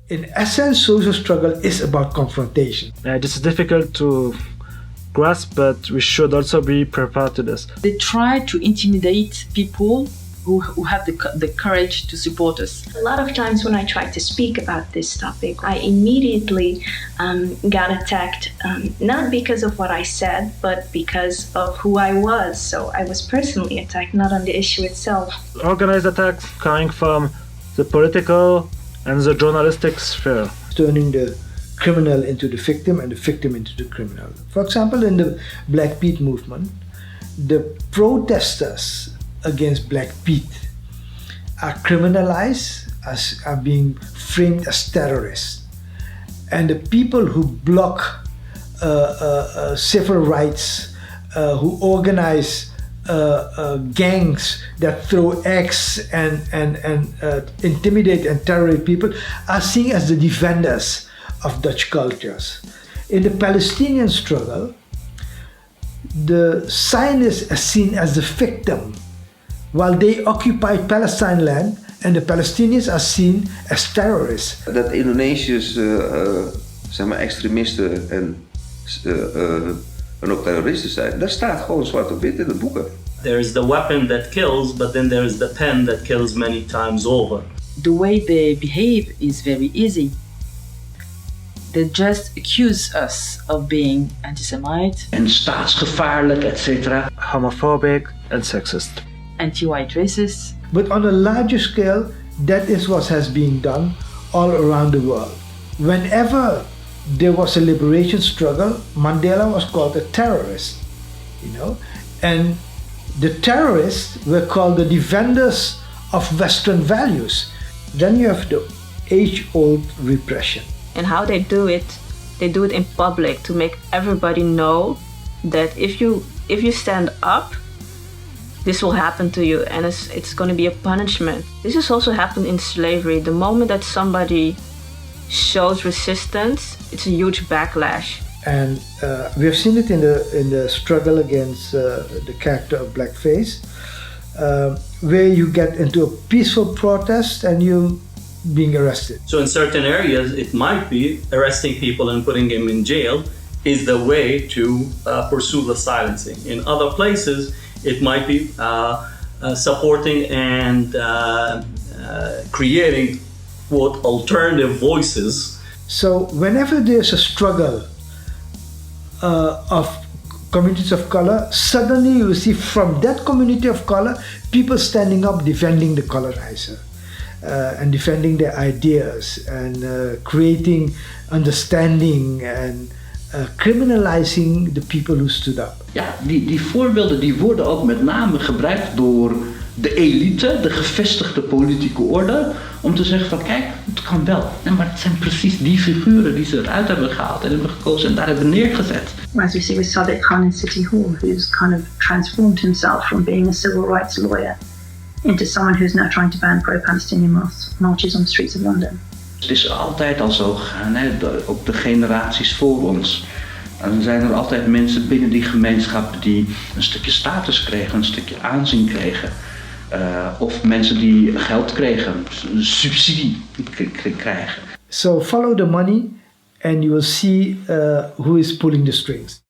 In essence, social struggle is about confrontation. This is difficult to grasp, but we should also be prepared to this. They try to intimidate people who have the courage to support us. A lot of times when I tried to speak about this topic, I immediately got attacked, not because of what I said, but because of who I was. So I was personally attacked, not on the issue itself. Organized attacks coming from the political and the journalistic sphere. Turning the criminal into the victim and the victim into the criminal. For example, in the Black Pete movement, the protesters against Black Pete are criminalized, are being framed as terrorists. And the people who block civil rights, who organize gangs that throw eggs and intimidate and terrorize people are seen as the defenders of Dutch cultures. In the Palestinian struggle, the Zionists are seen as the victim while they occupy Palestine land, and the Palestinians are seen as terrorists. Dat Indonesiërs zeg maar extremisten en ook terroristen zijn, dat staat gewoon zwart op wit in de boeken. There's the weapon that kills, but then there's the pen that kills many times over. The way they behave is very easy. They just accuse us of being anti-Semite. En staatsgevaarlijk, etc. Homophobic and sexist. Anti-white racist. But on a larger scale, that is what has been done all around the world. Whenever there was a liberation struggle, Mandela was called a terrorist, and the terrorists were called the defenders of Western values. Then you have the age-old repression. And how they do it in public to make everybody know that if you stand up, this will happen to you, and it's going to be a punishment. This has also happened in slavery. The moment that somebody shows resistance, it's a huge backlash. And we have seen it in the struggle against the character of blackface, where you get into a peaceful protest and you're being arrested. So in certain areas, it might be arresting people and putting them in jail is the way to pursue the silencing. In other places, it might be supporting and creating, quote, alternative voices. So whenever there's a struggle of communities of color, suddenly you see from that community of color, people standing up defending the colonizer and defending their ideas and creating understanding and criminalizing the people who stood up. Ja, die voorbeelden die worden ook met name gebruikt door de elite, de gevestigde politieke orde, om te zeggen van kijk, het kan wel. Nee, maar het zijn precies die figuren die ze eruit hebben gehaald en hebben gekozen en daar hebben neergezet. As we see with Sadiq Khan in City Hall, who's kind of transformed himself from being a civil rights lawyer into someone who's now trying to ban pro-Palestinian marches on the streets of London. Het is altijd al zo gegaan, hè? Ook de generaties voor ons. En dan zijn er altijd mensen binnen die gemeenschap die een stukje status kregen, een stukje aanzien kregen. Of mensen die geld kregen, een subsidie krijgen. So follow the money and you will see who is pulling the strings.